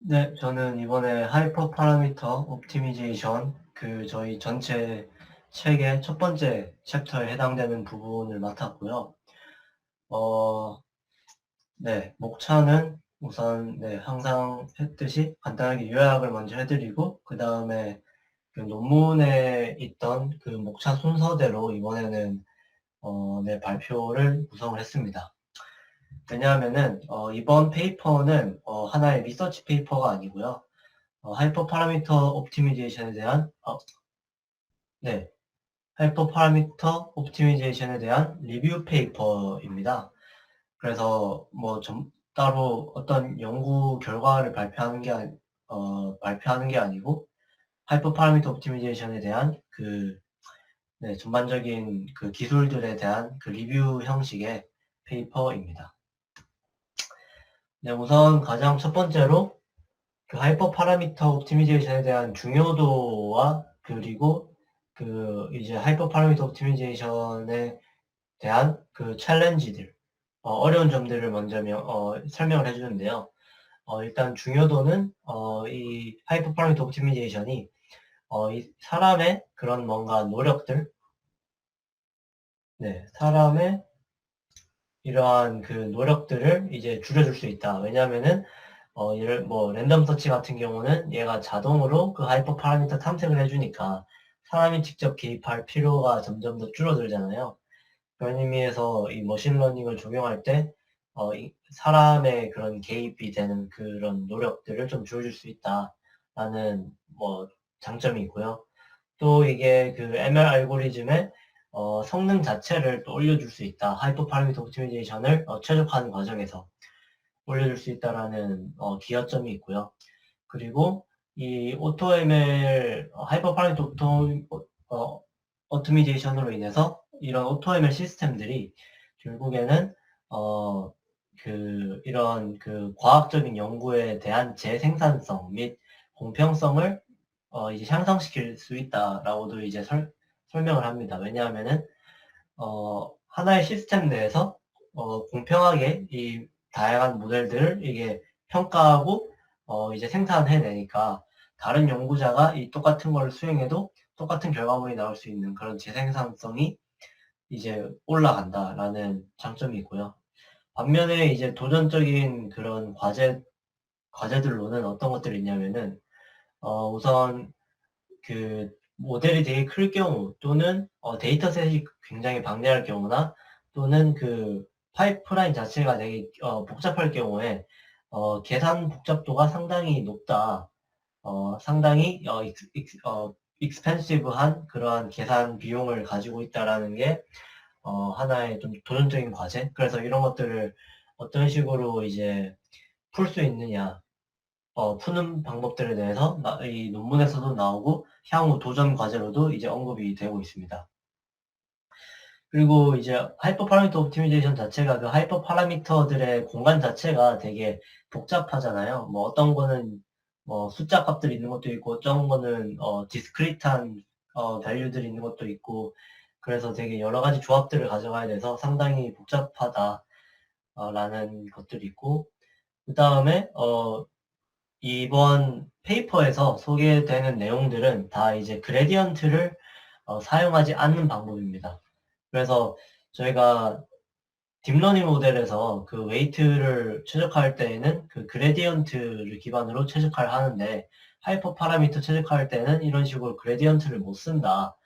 네, 저는 이번에 하이퍼 파라미터 옵티미제이션 저희 전체 책의 첫 번째 챕터에 해당되는 부분을 맡았고요. 어, 네, 목차는 우선 항상 했듯이 간단하게 요약을 먼저 해드리고 그 다음에 그 논문에 있던 그 목차 순서대로 이번에는 발표를 구성을 했습니다. 왜냐하면은 이번 페이퍼는 하나의 리서치 페이퍼가 아니고요. 하이퍼 파라미터 옵티미제이션에 대한 네, 하이퍼 파라미터 옵티미제이션에 대한 리뷰 페이퍼입니다. 그래서 따로 어떤 연구 결과를 발표하는 게 아니고 하이퍼 파라미터 옵티미제이션에 대한 전반적인 그 기술들에 대한 그 리뷰 형식의 페이퍼입니다. 네, 우선 가장 첫 번째로 그 하이퍼 파라미터 옵티미제이션에 대한 중요도와 그리고 이제 하이퍼 파라미터 옵티미제이션에 대한 그 챌린지들, 어려운 점들을 먼저 설명을 해주는데요. 일단 중요도는 이 하이퍼 파라미터 옵티미제이션이 이 사람의 그런 뭔가 노력들, 사람의 이러한 그 노력들을 이제 줄여줄 수 있다. 왜냐하면은 랜덤 서치 같은 경우는 얘가 자동으로 그 하이퍼 파라미터 탐색을 해주니까 사람이 직접 개입할 필요가 점점 더 줄어들잖아요. 그런 의미에서 이 머신러닝을 적용할 때, 이 사람의 그런 개입이 되는 그런 노력들을 좀 줄여줄 수 있다라는 장점이 있고요. 또 이게 그 ML 알고리즘의 성능 자체를 또 올려줄 수 있다. 하이퍼 파라미터 옵티미제이션을 최적화하는 과정에서 올려줄 수 있다라는 기여점이 있고요. 그리고 이 오토ML 하이퍼 파라미터 오토미제이션으로 인해서 이런 오토ML 시스템들이 결국에는 이런 그 과학적인 연구에 대한 재생산성 및 공평성을 이제 향상시킬 수 있다라고도 이제 설명을 합니다. 왜냐하면은 하나의 시스템 내에서 공평하게 이 다양한 모델들을 이게 평가하고 이제 생산해내니까 다른 연구자가 이 똑같은 걸 수행해도 똑같은 결과물이 나올 수 있는 그런 재생산성이 이제 올라간다라는 장점이 있고요. 반면에 이제 도전적인 그런 과제들로는 어떤 것들이 있냐면은 우선 그 모델이 되게 클 경우 또는 데이터셋이 굉장히 방대할 경우나 또는 그 파이프라인 자체가 되게 복잡할 경우에 계산 복잡도가 상당히 높다. 상당히 익스펜시브한 그러한 계산 비용을 가지고 있다라는 게 하나의 좀 도전적인 과제. 그래서 이런 것들을 어떤 식으로 이제 풀 수 있느냐. 푸는 방법들에 대해서 이 논문에서도 나오고 향후 도전 과제로도 이제 언급이 되고 있습니다. 그리고 이제 하이퍼 파라미터 옵티미제이션 자체가 그 하이퍼 파라미터들의 공간 자체가 되게 복잡하잖아요. 뭐 어떤 거는 숫자 값들이 있는 것도 있고 어떤 거는 디스크리트한 밸류들이 있는 것도 있고 그래서 되게 여러 가지 조합들을 가져가야 돼서 상당히 복잡하다 라는 것들이 있고 그 다음에 이번 페이퍼에서 소개되는 내용들은 다 이제 그레디언트를 사용하지 않는 방법입니다. 그래서 저희가 딥러닝 모델에서 그 웨이트를 최적화할 때에는 그 그레디언트를 기반으로 최적화를 하는데 하이퍼 파라미터 최적화할 때는 이런 식으로 그레디언트를 못 쓴다.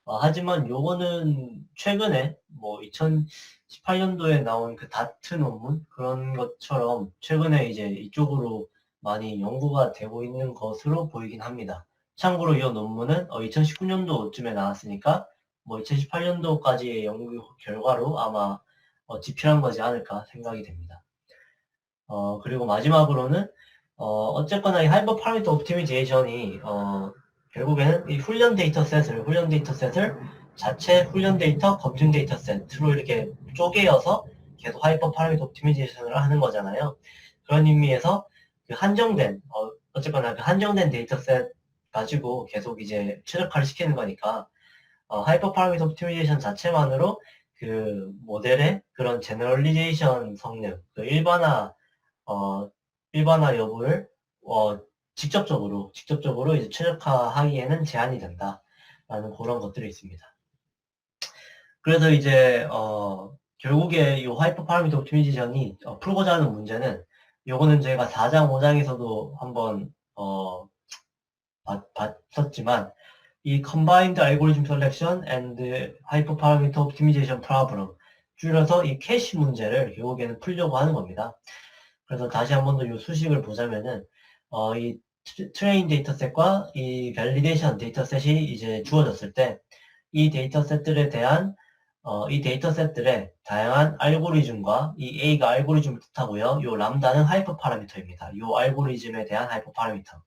하지만 요거는 최근에 2018년도에 나온 그 다트 논문 그런 것처럼 최근에 이제 이쪽으로 많이 연구가 되고 있는 것으로 보이긴 합니다. 참고로 이 논문은 2019년도쯤에 나왔으니까 2018년도까지의 연구 결과로 아마 집필한 거지 않을까 생각이 됩니다. 그리고 마지막으로는 어쨌거나 이 하이퍼 파라미터 옵티미제이션이 결국에는 이 훈련 데이터셋을 자체 훈련 데이터, 검증 데이터셋으로 이렇게 쪼개어서 계속 하이퍼 파라미터 옵티미제이션을 하는 거잖아요. 그런 의미에서 그 어쨌거나 그 한정된 데이터셋 가지고 계속 이제 최적화를 시키는 거니까 하이퍼 파라미터 옵티미제이션 자체만으로 그 모델의 그런 제너럴리제이션 성능, 그 일반화 여부를 직접적으로 이제 최적화하기에는 제한이 된다라는 그런 것들이 있습니다. 그래서 이제 결국에 이 하이퍼 파라미터 옵티미제이션이 풀고자 하는 문제는 요거는 저희가 4장 5장에서도 한번 봤었지만 이 Combined Algorithm Selection and Hyperparameter Optimization Problem 줄여서 이 캐시 문제를 결국에는 풀려고 하는 겁니다. 그래서 다시 한 번 더 이 수식을 보자면은 이 트레인 데이터셋과 이 밸리데이션 데이터셋이 이제 주어졌을 때 이 데이터셋들에 대한 이 데이터셋들의 다양한 알고리즘과 이 A가 알고리즘을 뜻하고요. 요 람다는 하이퍼 파라미터입니다. 요 알고리즘에 대한 하이퍼 파라미터.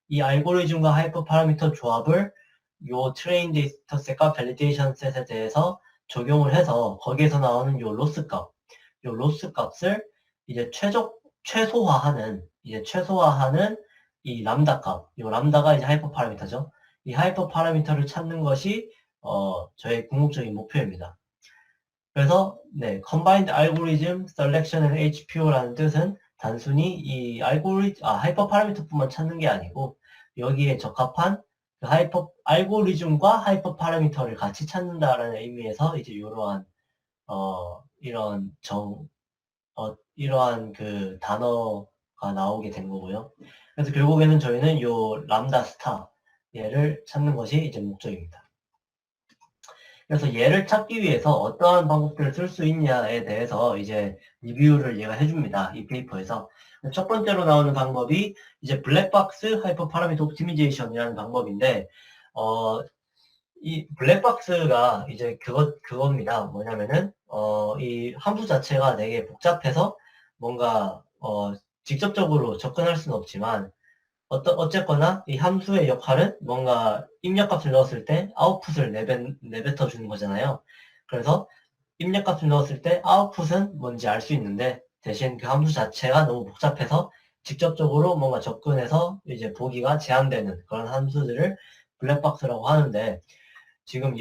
이 알고리즘과 하이퍼 파라미터 조합을 요 트레인 데이터셋과 밸리데이션 셋에 대해서 적용을 해서 거기에서 나오는 요 로스 값, 요 로스 값을 이제 최소화하는 이 람다 값, 요 람다가 이제 하이퍼 파라미터죠. 이 하이퍼 파라미터를 찾는 것이 저의 궁극적인 목표입니다. 그래서 네, Combined Algorithm Selection and HPO라는 뜻은 단순히 이 하이퍼 파라미터뿐만 찾는 게 아니고 여기에 적합한 그 알고리즘과 하이퍼 파라미터를 같이 찾는다라는 의미에서 이제 이러한 그 단어가 나오게 된 거고요. 그래서 결국에는 저희는 요 람다 스타 얘를 찾는 것이 이제 목적입니다. 그래서 얘를 찾기 위해서 어떠한 방법들을 쓸 수 있냐에 대해서 이제 리뷰를 얘가 해줍니다. 이 페이퍼에서. 첫 번째로 나오는 방법이 이제 블랙박스 하이퍼 파라미터 옵티미제이션이라는 방법인데, 이 블랙박스가 이제 그겁니다. 뭐냐면은, 이 함수 자체가 되게 복잡해서 뭔가, 직접적으로 접근할 수는 없지만, 어쨌거나 이 함수의 역할은 뭔가 입력값을 넣었을 때 아웃풋을 내뱉어 주는 거잖아요. 그래서 입력값을 넣었을 때 아웃풋은 뭔지 알 수 있는데 대신 그 함수 자체가 너무 복잡해서 직접적으로 뭔가 접근해서 이제 보기가 제한되는 그런 함수들을 블랙박스라고 하는데 지금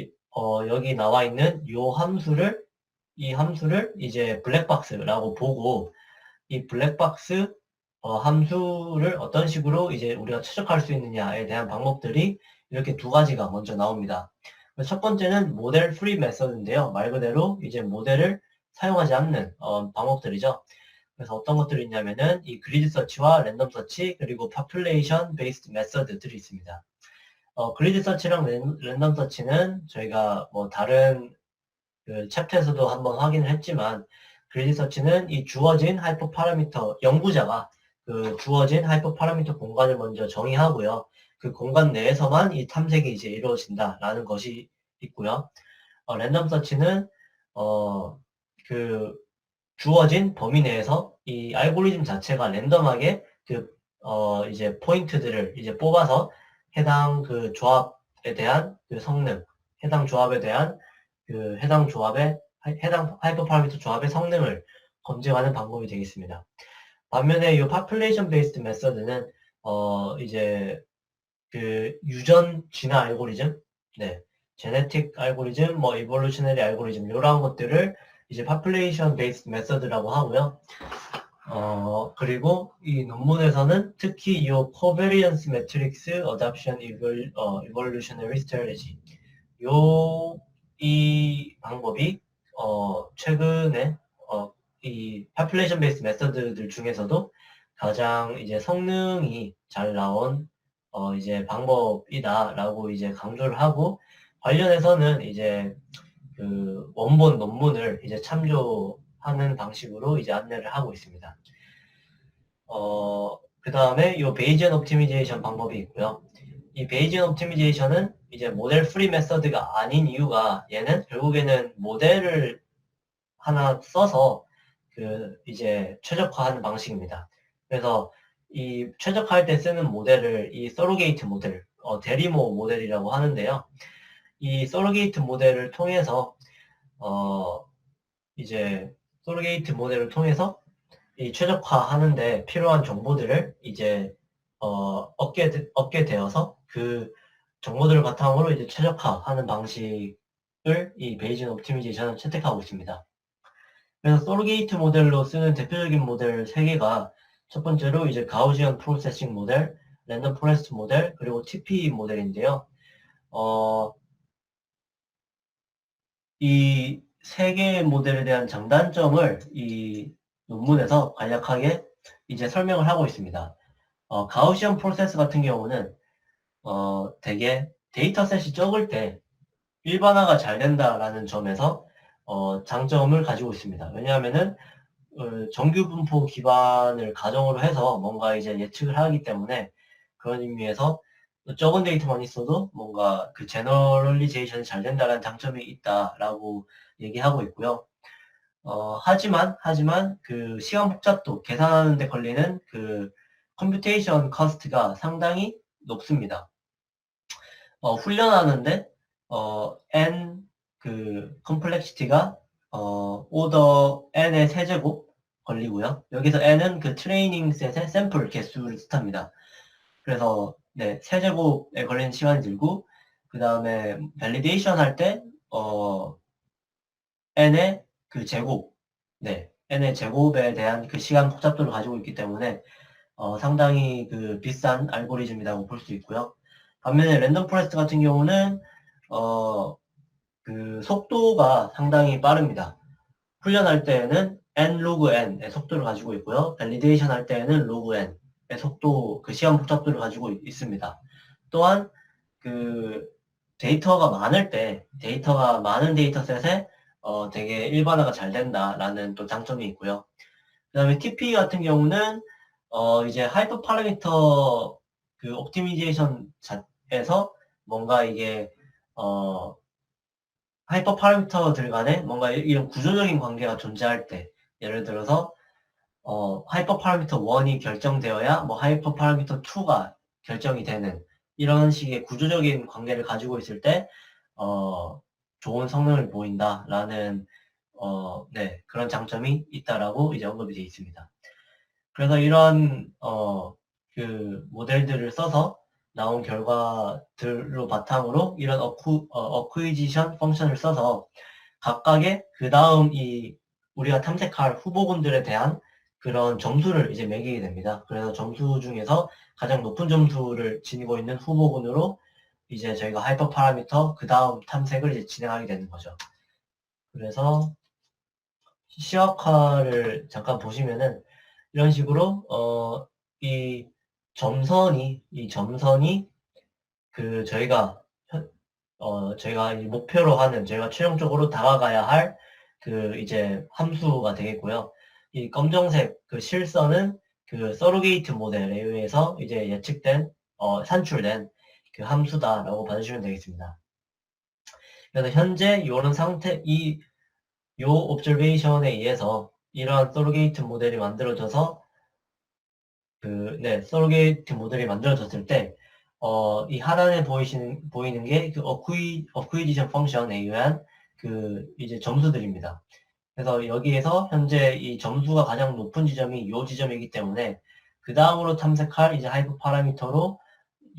여기 나와 있는 이 함수를 이제 블랙박스라고 보고 이 블랙박스 함수를 어떤 식으로 이제 우리가 최적화할 수 있느냐에 대한 방법들이 이렇게 두 가지가 먼저 나옵니다. 첫 번째는 모델 프리 메서드인데요. 말 그대로 이제 모델을 사용하지 않는 방법들이죠. 그래서 어떤 것들이 있냐면은 이 그리드 서치와 랜덤 서치 그리고 파퓰레이션 베이스드 메서드들이 있습니다. 그리드 서치랑 랜덤 서치는 저희가 뭐 다른 그 챕터에서도 한번 확인을 했지만 그리드 서치는 이 주어진 하이퍼 파라미터 연구자가 그 주어진 하이퍼 파라미터 공간을 먼저 정의하고요. 그 공간 내에서만 이 탐색이 이제 이루어진다라는 것이 있고요. 랜덤 서치는 그 주어진 범위 내에서 이 알고리즘 자체가 랜덤하게 이제 포인트들을 이제 뽑아서 해당 그 조합에 대한 그 성능, 해당 조합에 대한 해당 하이퍼 파라미터 조합의 성능을 검증하는 방법이 되겠습니다. 반면에 이 population based 메서드는 이제 그 유전 진화 알고리즘, 네, 제네틱 알고리즘, 뭐 evolutionary 알고리즘 이런 것들을 이제 population based 메서드라고 하고요. 그리고 이 논문에서는 특히 이 covariance matrix adoption evolutionary strategy 이 방법이 최근에 이 population based 메서드들 중에서도 가장 이제 성능이 잘 나온 이제 방법이다라고 이제 강조를 하고 관련해서는 이제 그 원본 논문을 이제 참조하는 방식으로 이제 안내를 하고 있습니다. 그 다음에 이 베이지언 옵티미제이션 방법이 있고요. 이 베이지언 옵티미제이션은 이제 모델 프리 메서드가 아닌 이유가 얘는 결국에는 모델을 하나 써서 그 이제 최적화하는 방식입니다. 그래서 이 최적화할 때 쓰는 모델을 이 서로게이트 모델, 대리모 모델이라고 하는데요. 이 서로게이트 모델을 통해서 이제 서로게이트 모델을 통해서 이 최적화하는데 필요한 정보들을 이제 얻게 되어서 그 정보들을 바탕으로 이제 최적화하는 방식을 이 베이지언 옵티미제이션은 채택하고 있습니다. 그래서 소르게이트 모델로 쓰는 대표적인 모델 3개가 첫 번째로 이제 가우시안 프로세싱 모델, 랜덤 포레스트 모델, 그리고 TP 모델인데요. 이 세 개의 모델에 대한 장단점을 이 논문에서 간략하게 이제 설명을 하고 있습니다. 가우시안 프로세스 같은 경우는 되게 데이터셋이 적을 때 일반화가 잘 된다라는 점에서 장점을 가지고 있습니다. 왜냐하면은 정규 분포 기반을 가정으로 해서 뭔가 이제 예측을 하기 때문에 그런 의미에서 적은 데이터만 있어도 뭔가 그 제너럴리제이션이 잘 된다는 장점이 있다라고 얘기하고 있고요. 하지만 그 시간 복잡도 계산하는 데 걸리는 그 컴퓨테이션 커스트가 상당히 높습니다. 훈련하는데 n 그 컴플렉시티가 오더 n의 세제곱 걸리고요. 여기서 n은 그 트레이닝 셋의 샘플 개수를 뜻합니다. 그래서 네, 세제곱에 걸리는 시간이 들고 그 다음에 밸리데이션 할 때 n의 그 제곱, 네, n의 제곱에 대한 그 시간 복잡도를 가지고 있기 때문에 상당히 그 비싼 알고리즘이라고 볼 수 있고요. 반면에 랜덤 포레스트 같은 경우는 그 속도가 상당히 빠릅니다. 훈련할 때에는 n 로그 n의 속도를 가지고 있고요. 밸리데이션 할 때에는 로그 n의 속도, 그 시간 복잡도를 가지고 있습니다. 또한 그 데이터가 많을 때, 데이터가 많은 데이터셋에 되게 일반화가 잘 된다라는 또 장점이 있고요. 그 다음에 TP 같은 경우는 이제 하이퍼 파라미터 그 옵티미제이션에서 뭔가 이게 하이퍼 파라미터들 간에 뭔가 이런 구조적인 관계가 존재할 때, 예를 들어서 하이퍼 파라미터 1이 결정되어야 뭐 하이퍼 파라미터 2가 결정이 되는 이런 식의 구조적인 관계를 가지고 있을 때 좋은 성능을 보인다라는 네, 그런 장점이 있다라고 이제 언급이 되어 있습니다. 그래서 이런 그 모델들을 써서 나온 결과들로 바탕으로 이런 어쿠이지션 펑션을 써서 각각의 그 다음 이 우리가 탐색할 후보군들에 대한 그런 점수를 이제 매기게 됩니다. 그래서 점수 중에서 가장 높은 점수를 지니고 있는 후보군으로 이제 저희가 하이퍼 파라미터 그 다음 탐색을 이제 진행하게 되는 거죠. 그래서 시각화를 잠깐 보시면은 이런 식으로 이 점선이 그 저희가 이 목표로 하는 저희가 최종적으로 다가가야 할 그 이제 함수가 되겠고요. 이 검정색 그 실선은 그 서로게이트 모델에 의해서 이제 예측된 산출된 그 함수다라고 봐주시면 되겠습니다. 그래서 현재 이런 상태 요 옵저베이션에 의해서 이러한 서로게이트 모델이 만들어져서 서로게이트 모델이 만들어졌을 때, 이 하단에 보이는 게 그 어쿠이지션 펑션에 의한 그 이제 점수들입니다. 그래서 여기에서 현재 이 점수가 가장 높은 지점이 이 지점이기 때문에 그 다음으로 탐색할 이제 하이퍼 파라미터로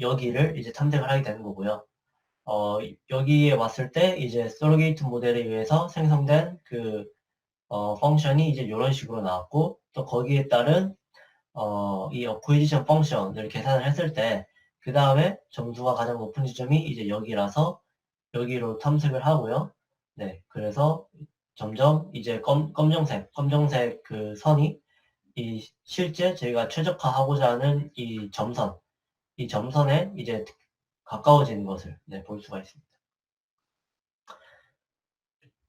여기를 이제 탐색을 하게 되는 거고요. 여기에 왔을 때 이제 서로게이트 모델에 의해서 생성된 그 펑션이 이제 이런 식으로 나왔고 또 거기에 따른 이 어쿠이지션 펑션을 계산을 했을 때 그 다음에 점수가 가장 높은 지점이 이제 여기라서 여기로 탐색을 하고요. 네, 그래서 점점 이제 검정색 그 선이 이 실제 저희가 최적화하고자 하는 이 점선에 이제 가까워지는 것을 네, 볼 수가 있습니다.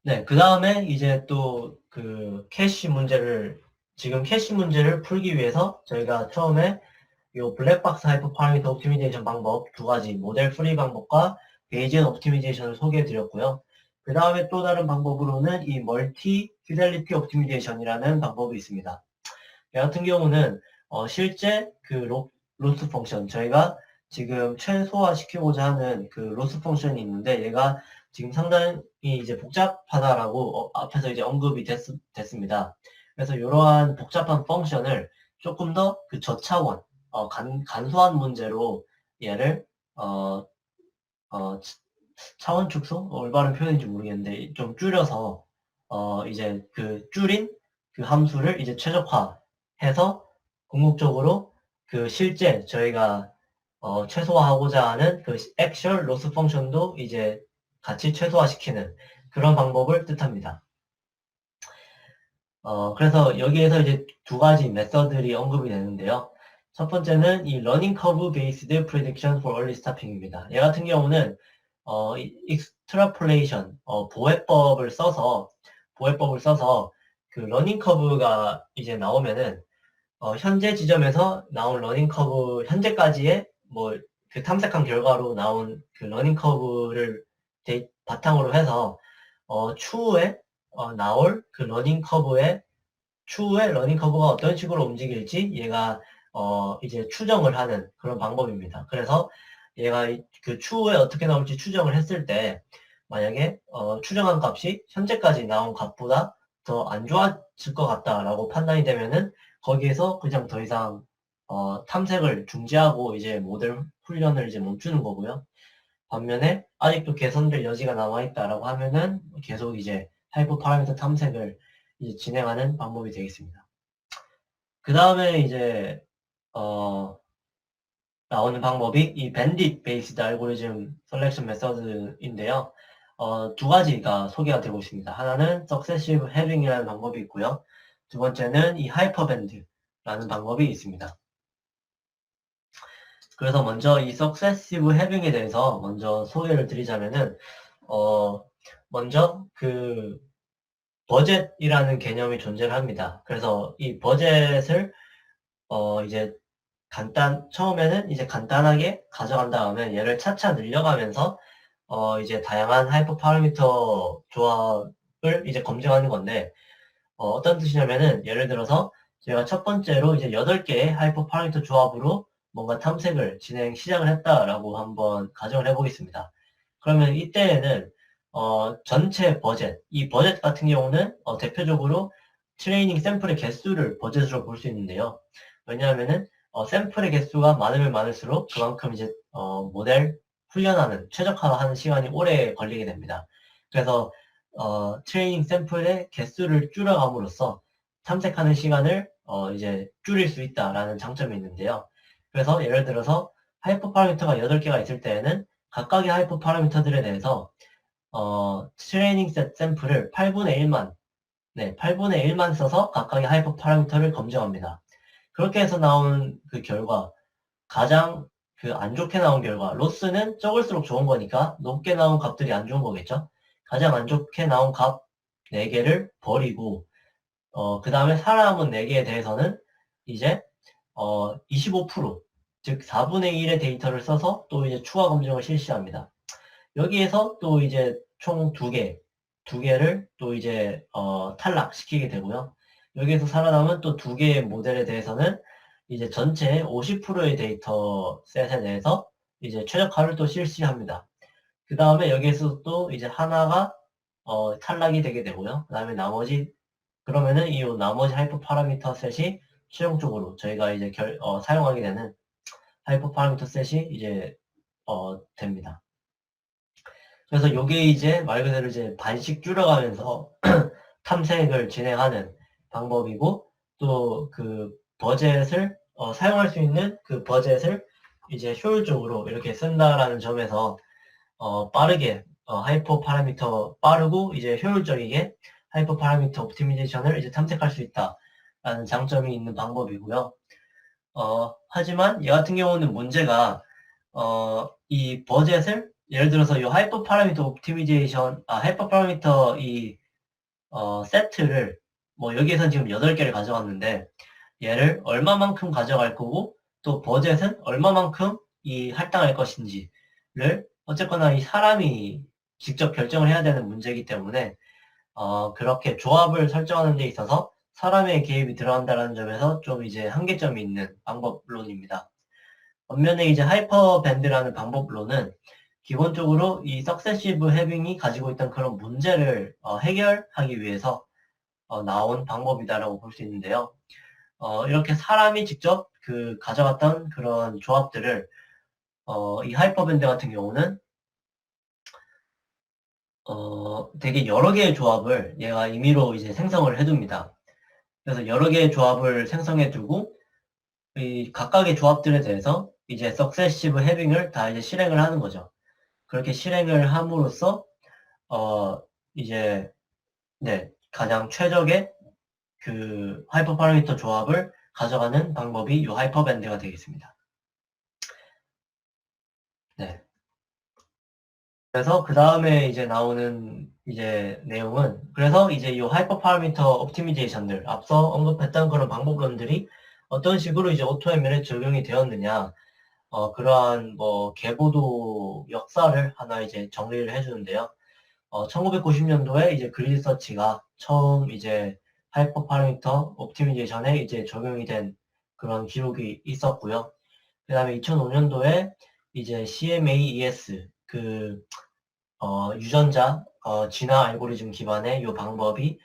네, 그 다음에 이제 또 그 지금 캐시 문제를 풀기 위해서 저희가 처음에 이 블랙박스 하이퍼 파라미터 옵티미제이션 방법 두 가지 모델 프리 방법과 베이지언 옵티미제이션을 소개해 드렸고요. 그 다음에 또 다른 방법으로는 이 멀티 피델리티 옵티미제이션이라는 방법이 있습니다. 이 같은 경우는 실제 그 로스 펑션 저희가 지금 최소화 시키고자 하는 그 로스 펑션이 있는데 얘가 지금 상당히 이제 복잡하다라고 앞에서 이제 언급이 됐습니다. 그래서 이러한 복잡한 펑션을 조금 더 그 저차원 간소한 문제로 얘를 차원 축소 올바른 표현인지 모르겠는데 좀 줄여서 이제 그 줄인 그 함수를 이제 최적화해서 궁극적으로 그 실제 저희가 최소화하고자 하는 그 액션 로스 펑션도 이제 같이 최소화시키는 그런 방법을 뜻합니다. 그래서 여기에서 이제 두 가지 메서드들이 언급이 되는데요. 첫 번째는 이 러닝 커브 베이스드 프레딕션 for early stopping입니다. 얘 같은 경우는 익스트라폴레이션 보회법을 써서 그 러닝 커브가 이제 나오면은 현재 지점에서 나온 러닝 커브 현재까지의 뭐 그 탐색한 결과로 나온 그 러닝 커브를 바탕으로 해서 추후에 나올 그 추후에 러닝 커브가 어떤 식으로 움직일지 얘가 이제 추정을 하는 그런 방법입니다. 그래서 얘가 그 추후에 어떻게 나올지 추정을 했을 때 만약에 추정한 값이 현재까지 나온 값보다 더 안 좋아질 것 같다라고 판단이 되면은 거기에서 그냥 더 이상 탐색을 중지하고 이제 모델 훈련을 이제 멈추는 거고요. 반면에 아직도 개선될 여지가 남아있다라고 하면은 계속 이제 하이퍼 파라미터 탐색을 이제 진행하는 방법이 되겠습니다. 그 다음에 이제 나오는 방법이 이 밴딧 베이스드 알고리즘 셀렉션 메서드인데요. 두 가지가 소개가 되고 있습니다. 하나는 석세시브 해빙이라는 방법이 있고요. 두 번째는 이 하이퍼밴드라는 방법이 있습니다. 그래서 먼저 이 석세시브 해빙에 대해서 먼저 소개를 드리자면은 먼저 그 버젯이라는 개념이 존재를 합니다. 그래서 이 버젯을 이제 처음에는 이제 간단하게 가져간 다음에 얘를 차차 늘려가면서 이제 다양한 하이퍼 파라미터 조합을 이제 검증하는 건데 어떤 뜻이냐면은 예를 들어서 제가 첫 번째로 이제 8개의 하이퍼 파라미터 조합으로 뭔가 탐색을 시작을 했다라고 한번 가정을 해보겠습니다. 그러면 이때에는 전체 이 버젯 같은 경우는 대표적으로 트레이닝 샘플의 개수를 버젯으로 볼 수 있는데요. 왜냐하면은 샘플의 개수가 많으면 많을수록 그만큼 이제 모델 훈련하는 최적화하는 시간이 오래 걸리게 됩니다. 그래서 트레이닝 샘플의 개수를 줄여감으로써 탐색하는 시간을 이제 줄일 수 있다라는 장점이 있는데요. 그래서 예를 들어서 하이퍼 파라미터가 8개가 있을 때에는 각각의 하이퍼 파라미터들에 대해서 트레이닝 셋 샘플을 8분의 1만 써서 각각의 하이퍼 파라미터를 검증합니다. 그렇게 해서 나온 그 결과, 가장 그 안 좋게 나온 결과, 로스는 적을수록 좋은 거니까 높게 나온 값들이 안 좋은 거겠죠? 가장 안 좋게 나온 값 4개를 버리고, 그 다음에 살아남은 4개에 대해서는 이제, 25%, 즉 4분의 1의 데이터를 써서 또 이제 추가 검증을 실시합니다. 여기에서 또 이제 총 2개를 또 이제 탈락시키게 되고요. 여기에서 살아남은 또 2개의 모델에 대해서는 이제 전체 50%의 데이터 셋에 대해서 이제 최적화를 또 실시합니다. 그 다음에 여기에서 또 이제 하나가 탈락이 되게 되고요. 그 다음에 그러면은 이 나머지 하이퍼 파라미터 셋이 최종적으로 저희가 이제 사용하게 되는 하이퍼 파라미터 셋이 이제 됩니다. 그래서 요게 이제 말 그대로 이제 반씩 줄여가면서 탐색을 진행하는 방법이고 또 그 버젯을 사용할 수 있는 그 버젯을 이제 효율적으로 이렇게 쓴다라는 점에서 빠르게 하이퍼 파라미터 빠르고 이제 효율적이게 하이퍼 파라미터 옵티미제이션을 이제 탐색할 수 있다라는 장점이 있는 방법이고요. 하지만 얘 같은 경우는 문제가 이 버젯을 예를 들어서 이 하이퍼 파라미터 옵티미제이션, 하이퍼 파라미터 세트를 뭐 여기에선 지금 8개를 가져갔는데 얘를 얼마만큼 가져갈 거고 또 버젯은 얼마만큼 이 할당할 것인지를 어쨌거나 이 사람이 직접 결정을 해야 되는 문제이기 때문에 그렇게 조합을 설정하는 데 있어서 사람의 개입이 들어간다는 점에서 좀 이제 한계점이 있는 방법론입니다. 반면에 이제 하이퍼 밴드라는 방법론은 기본적으로 이 석세시브 해빙이 가지고 있던 그런 문제를 해결하기 위해서 나온 방법이다라고 볼 수 있는데요. 이렇게 사람이 직접 그 가져갔던 그런 조합들을 이 하이퍼 밴드 같은 경우는 되게 여러 개의 조합을 얘가 임의로 이제 생성을 해둡니다. 그래서 여러 개의 조합을 생성해 두고 이 각각의 조합들에 대해서 이제 successive having을 다 이제 실행을 하는 거죠. 그렇게 실행을 함으로써 이제 네, 가장 최적의 그 하이퍼 파라미터 조합을 가져가는 방법이 이 하이퍼밴드가 되겠습니다. 네. 그래서 그 다음에 이제 나오는 이제 내용은 그래서 이제 이 하이퍼 파라미터 옵티미제이션들 앞서 언급했던 그런 방법론들이 어떤 식으로 이제 오토ML에 적용이 되었느냐 그러한 뭐 계보도 역사를 하나 이제 정리를 해주는데요. 1990년도에 이제 그리드서치가 처음 이제 하이퍼 파라미터 옵티미제이션에 이제 적용이 된 그런 기록이 있었고요. 그 다음에 2005년도에 이제 CMAES 유전자 진화 알고리즘 기반의 이 방법이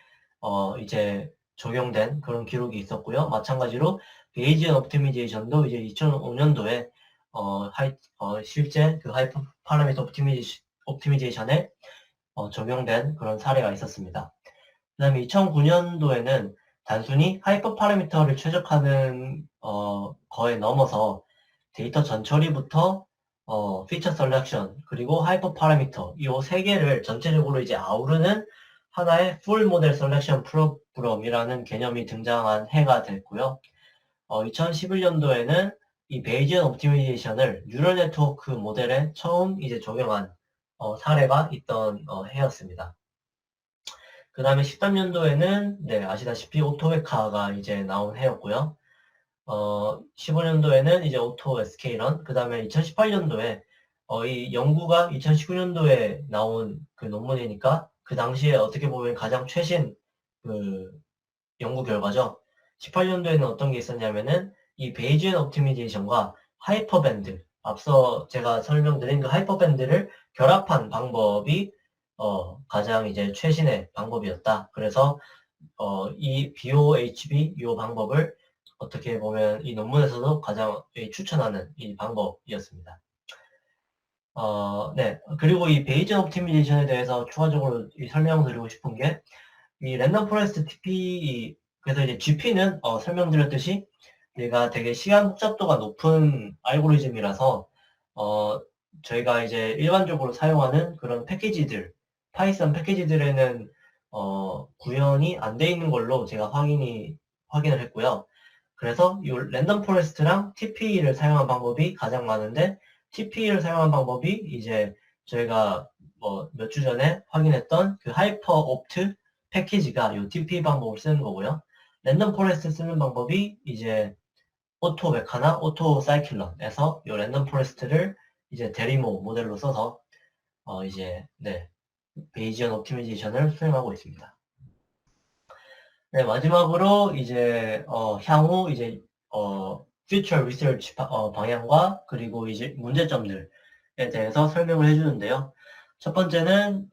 이제 적용된 그런 기록이 있었고요. 마찬가지로 베이지언 옵티미제이션도 이제 2005년도에 실제 그 하이퍼 파라미터 옵티미제이션에 적용된 그런 사례가 있었습니다. 그 다음에 2009년도에는 단순히 하이퍼 파라미터를 최적화하는 거에 넘어서 데이터 전처리부터 피처 셀렉션 그리고 하이퍼 파라미터 이 세 개를 전체적으로 이제 아우르는 하나의 풀 모델 셀렉션 프로그램이라는 개념이 등장한 해가 됐고요. 2011년도에는 이 베이지언 옵티미제이션을 뉴럴 네트워크 모델에 처음 이제 적용한 사례가 있던 해였습니다. 그 다음에 13년도에는 네 아시다시피 오토웨카가 이제 나온 해였고요. 15년도에는 이제 오토 SK런, 그 다음에 2018년도에 이 연구가 2019년도에 나온 그 논문이니까 그 당시에 어떻게 보면 가장 최신 그 연구 결과죠. 18년도에는 어떤 게 있었냐면은 이 베이지언 옵티미제이션과 하이퍼밴드, 앞서 제가 설명드린 그 하이퍼밴드를 결합한 방법이 가장 이제 최신의 방법이었다. 그래서 이 BOHB 이 방법을 어떻게 보면 이 논문에서도 가장 추천하는 이 방법이었습니다. 네. 그리고 이 베이지언 옵티미제이션에 대해서 추가적으로 설명드리고 싶은 게 이 랜덤 포레스트 TP 그래서 이제 GP는 설명드렸듯이 얘가 되게 시간 복잡도가 높은 알고리즘이라서 저희가 이제 일반적으로 사용하는 그런 패키지들 파이썬 패키지들에는 구현이 안 돼 있는 걸로 제가 확인을 했고요. 그래서 이 랜덤 포레스트랑 TP를 사용한 방법이 가장 많은데 TP를 사용한 방법이 이제 저희가 몇 주 전에 확인했던 그 하이퍼 옵트 패키지가 이 TP 방법을 쓰는 거고요. 랜덤 포레스트 쓰는 방법이 이제 오토 메카나 오토 사이클론에서 이 랜덤 포레스트를 이제 데리모 모델로 써서 이제 네 베이지언 옵티미제이션을 수행하고 있습니다. 네, 마지막으로 이제 향후 이제 future research 방향과 그리고 이제 문제점들에 대해서 설명을 해주는데요. 첫 번째는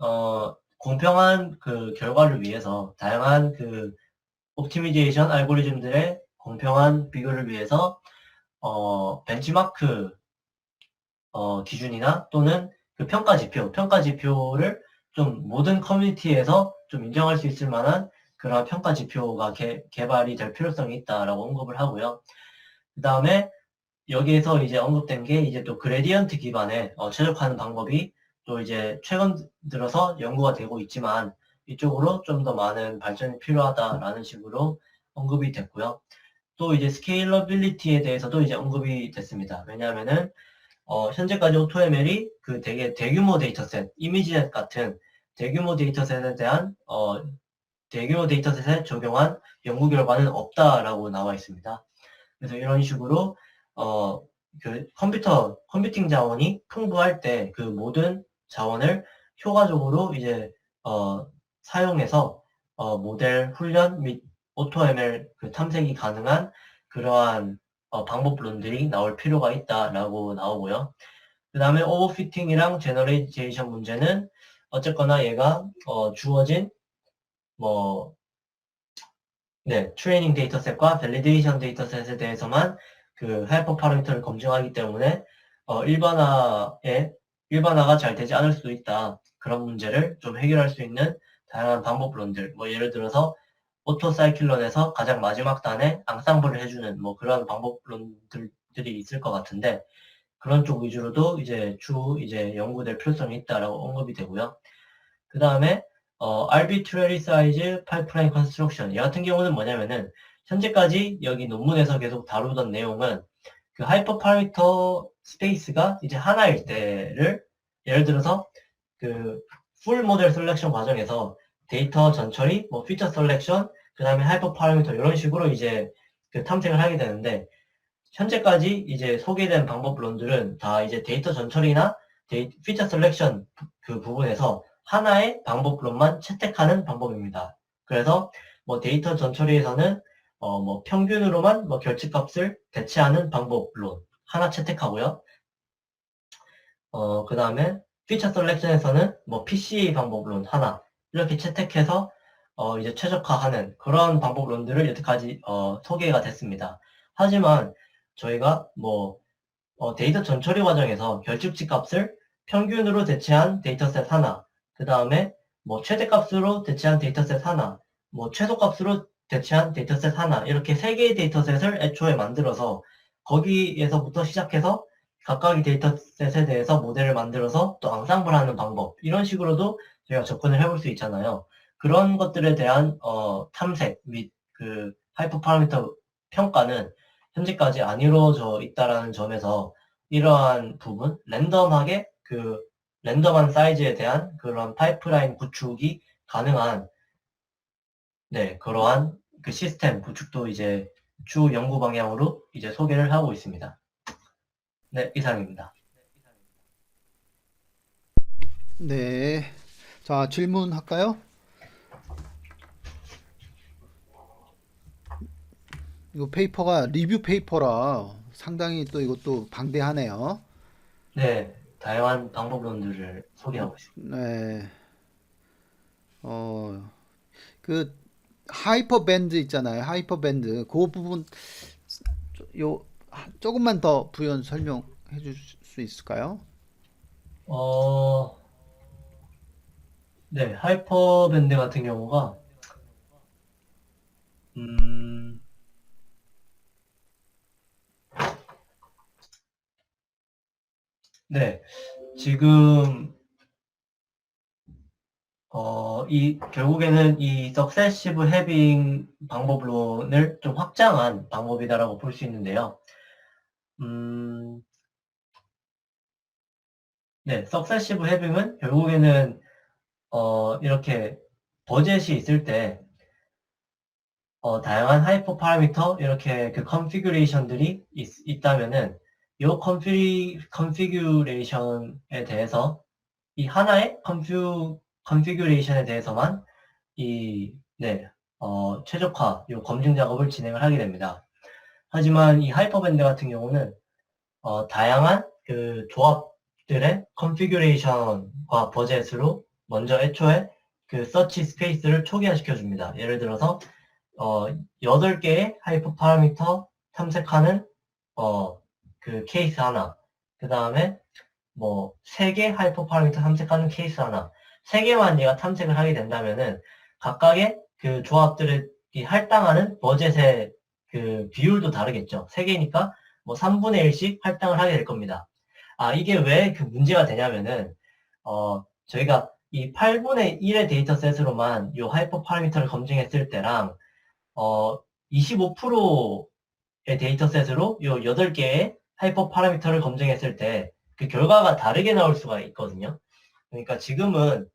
공평한 그 결과를 위해서 다양한 그 옵티미제이션 알고리즘들의 공평한 비교를 위해서 벤치마크 기준이나 또는 그 평가 지표를 좀 모든 커뮤니티에서 좀 인정할 수 있을 만한 그런 평가 지표가 개발이 될 필요성이 있다라고 언급을 하고요. 그 다음에 여기에서 이제 언급된 게 이제 또 그레디언트 기반의 최적화하는 방법이 또 이제 최근 들어서 연구가 되고 있지만 이쪽으로 좀 더 많은 발전이 필요하다라는 식으로 언급이 됐고요. 또 이제 스케일러빌리티에 대해서도 이제 언급이 됐습니다. 왜냐하면은 현재까지 오토ML이 그 되게 대규모 데이터셋, 이미지넷 같은 대규모 데이터셋에 대한 대규모 데이터셋에 적용한 연구 결과는 없다라고 나와 있습니다. 그래서 이런 식으로 그 컴퓨팅 자원이 풍부할 때 그 모든 자원을 효과적으로 이제 사용해서 모델 훈련 및 오토ML 그 탐색이 가능한 그러한 방법론들이 나올 필요가 있다라고 나오고요. 그 다음에 오버피팅이랑 제너레이제이션 문제는 어쨌거나 얘가 주어진 뭐 네, 트레이닝 데이터셋과 밸리데이션 데이터셋에 대해서만 그 하이퍼 파라미터를 검증하기 때문에 일반화가 잘 되지 않을 수도 있다. 그런 문제를 좀 해결할 수 있는 다양한 방법론들, 뭐 예를 들어서 오토사이클론에서 가장 마지막 단에 앙상블을 해주는 뭐 그런 방법론들이 있을 것 같은데 그런 쪽 위주로도 이제 연구될 필요성이 있다라고 언급이 되고요. 그 다음에 arbitrary size pipeline construction 이 같은 경우는 뭐냐면은 현재까지 여기 논문에서 계속 다루던 내용은 그 하이퍼 파라미터 스페이스가 이제 하나일 때를 예를 들어서 그 풀 모델 셀렉션 과정에서 데이터 전처리, 뭐 피처 셀렉션, 그 다음에 하이퍼 파라미터 이런 식으로 이제 그 탐색을 하게 되는데 현재까지 이제 소개된 방법론들은 다 이제 데이터 전처리나 피처 셀렉션 그 부분에서 하나의 방법론만 채택하는 방법입니다. 그래서 뭐 데이터 전처리에서는 뭐 평균으로만 뭐 결집값을 대체하는 방법론 하나 채택하고요. 그 다음에 피처 셀렉션에서는 뭐 PCA 방법론 하나 이렇게 채택해서 이제 최적화하는 그런 방법론들을 여태까지 소개가 됐습니다. 하지만 저희가 뭐 데이터 전처리 과정에서 결집치 값을 평균으로 대체한 데이터셋 하나, 그 다음에 뭐 최대값으로 대체한 데이터셋 하나, 뭐 최소값으로 대체한 데이터셋 하나 이렇게 세 개의 데이터셋을 애초에 만들어서 거기에서부터 시작해서 각각의 데이터셋에 대해서 모델을 만들어서 또 앙상블하는 방법 이런 식으로도 저희가 접근을 해볼 수 있잖아요. 그런 것들에 대한 탐색 및 그 하이퍼 파라미터 평가는 현재까지 안 이루어져 있다라는 점에서 이러한 부분, 랜덤한 사이즈에 대한 그런 파이프라인 구축이 가능한, 네, 그러한 그 시스템 구축도 이제 주 연구 방향으로 이제 소개를 하고 있습니다. 네, 이상입니다. 네. 자, 질문할까요? 이거 페이퍼가 리뷰 페이퍼라 상당히 또 이것도 방대하네요. 네, 다양한 방법론들을 소개하고 있습니다. 네. 어, 그 하이퍼 밴드 있잖아요. 하이퍼 밴드. 그 부분 조금만 더 부연 설명해 줄 수 있을까요? 어, 네, 하이퍼밴드 같은 경우가, 음, 네, 지금 결국에는 이 석세시브 해빙 방법론을 좀 확장한 방법이다라고 볼 수 있는데요. 음, 네, 석세시브 해빙은 결국에는, 이렇게 버젯이 있을 때, 다양한 하이퍼 파라미터, 이렇게 그 컨피규레이션들이 있다면은, 이 컨피규레이션에 대해서, 이 하나의 컨피규레이션에 대해서만 네, 최적화, 요 검증 작업을 진행을 하게 됩니다. 하지만 이 하이퍼밴드 같은 경우는, 다양한 그 조합들의 컨피규레이션과 버젯으로 먼저 애초에 그 서치 스페이스를 초기화시켜 줍니다. 예를 들어서, 8개의 하이퍼 파라미터 탐색하는, 그 케이스 하나, 그 다음에 뭐, 3개 하이퍼 파라미터 탐색하는 케이스 하나, 3개만 얘가 탐색을 하게 된다면은, 각각의 그 조합들을 할당하는 버젯의 그 비율도 다르겠죠. 3개니까 뭐 3분의 1씩 할당을 하게 될 겁니다. 아, 이게 왜 그 문제가 되냐면은, 저희가 이 8분의 1의 데이터셋으로만 이 하이퍼 파라미터를 검증했을 때랑, 25%의 데이터셋으로 이 8개의 하이퍼 파라미터를 검증했을 때 그 결과가 다르게 나올 수가 있거든요. 그러니까 지금은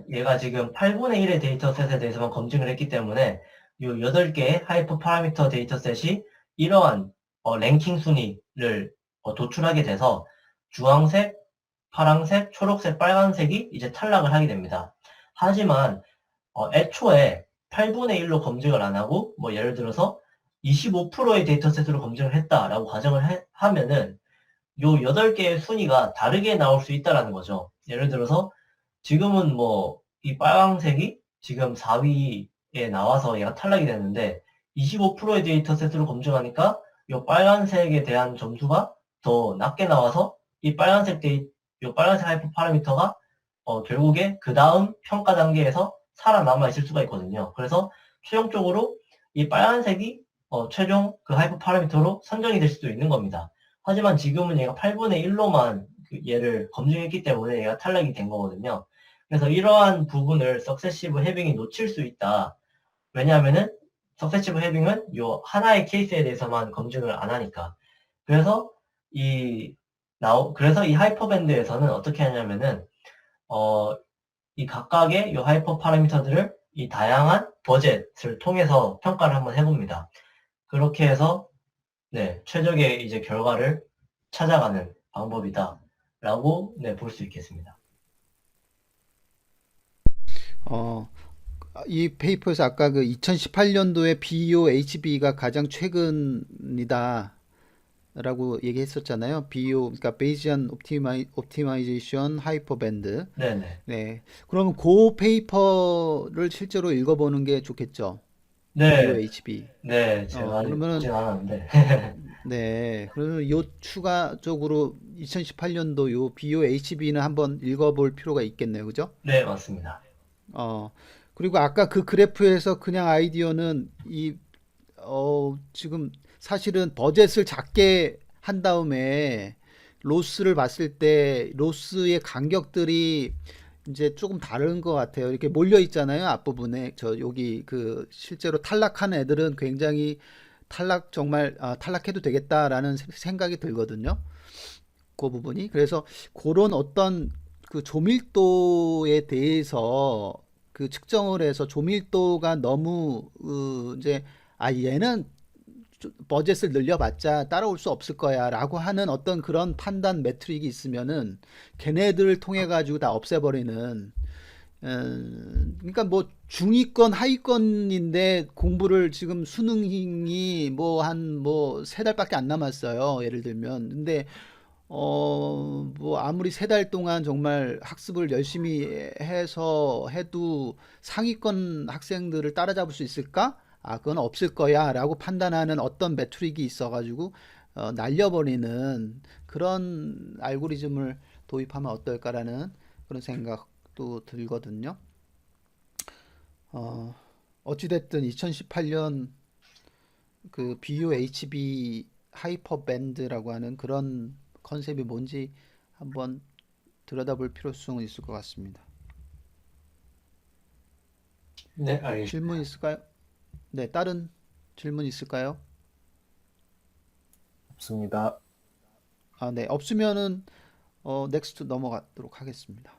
얘가 지금 8분의 1의 데이터셋에 대해서만 검증을 했기 때문에 이 8개의 하이퍼 파라미터 데이터셋이 이러한 랭킹 순위를 도출하게 돼서 주황색, 파랑색, 초록색, 빨간색이 이제 탈락을 하게 됩니다. 하지만 애초에 8분의 1로 검증을 안 하고 뭐 예를 들어서 25%의 데이터셋으로 검증을 했다라고 가정을 하면은 요 8개의 순위가 다르게 나올 수 있다라는 거죠. 예를 들어서 지금은 뭐 이 빨강색이 지금 4위에 나와서 얘가 탈락이 됐는데 25%의 데이터셋으로 검증하니까 요 빨간색에 대한 점수가 더 낮게 나와서 이 빨간색 하이퍼 파라미터가 결국에 그 다음 평가 단계에서 살아남아 있을 수가 있거든요. 그래서 최종적으로 이 빨간색이 최종 그 하이퍼 파라미터로 선정이 될 수도 있는 겁니다. 하지만 지금은 얘가 8분의 1로만 얘를 검증했기 때문에 얘가 탈락이 된 거거든요. 그래서 이러한 부분을 석세시브 해빙이 놓칠 수 있다. 왜냐하면은 석세시브 해빙은 요 하나의 케이스에 대해서만 검증을 안 하니까. 그래서 그래서 이 하이퍼밴드에서는 어떻게 하냐면은 어, 이 각각의 이 하이퍼 파라미터들을 이 다양한 버젯을 통해서 평가를 한번 해봅니다. 그렇게 해서 네, 최적의 이제 결과를 찾아가는 방법이다라고 네, 볼 수 있겠습니다. 어, 이 페이퍼에서 아까 그 2018년도에 BOHB가 가장 최근이다 라고 얘기했었잖아요. BO, 그러니까 Bayesian Optimization Hyperband. 네네. 네. 그러면 그 페이퍼를 실제로 읽어보는 게 좋겠죠. 네, BOHB. 네, 제가 아직 그러면은 보진 않았는데. 네. 그러면 요 추가적으로 2018년도 요 BOHB는 한번 읽어볼 필요가 있겠네요. 그죠? 네, 맞습니다. 어, 그리고 아까 그 그래프에서 그냥 아이디어는 지금 사실은 버젯을 작게 한 다음에 로스를 봤을 때 로스의 간격들이 이제 조금 다른 것 같아요. 이렇게 몰려 있잖아요. 앞부분에 여기 그 실제로 탈락한 애들은 굉장히 정말 탈락해도 되겠다라는 생각이 들거든요. 그 부분이. 그래서 그런 어떤 그 조밀도에 대해서 그 측정을 해서 조밀도가 너무 이제 얘는 버젯을 늘려봤자 따라올 수 없을 거야 라고 하는 어떤 그런 판단 매트릭이 있으면은 걔네들을 통해 가지고 다 없애버리는 그러니까 뭐 중위권 하위권인데 공부를 지금 수능이 뭐 한 뭐 세 달밖에 안 남았어요. 예를 들면 근데 뭐 아무리 세 달 동안 정말 학습을 열심히 해서 해도 상위권 학생들을 따라잡을 수 있을까? 그건 없을 거야 라고 판단하는 어떤 매트릭이 있어가지고 날려버리는 그런 알고리즘을 도입하면 어떨까라는 그런 생각도 들거든요. 어, 어찌됐든 2018년 그 BUHB 하이퍼밴드라고 하는 그런 컨셉이 뭔지 한번 들여다볼 필요성은 있을 것 같습니다. 네, 질문 알겠습니다. 있을까요? 네, 다른 질문 있을까요? 없습니다. 네, 없으면은 넥스트 넘어가도록 하겠습니다.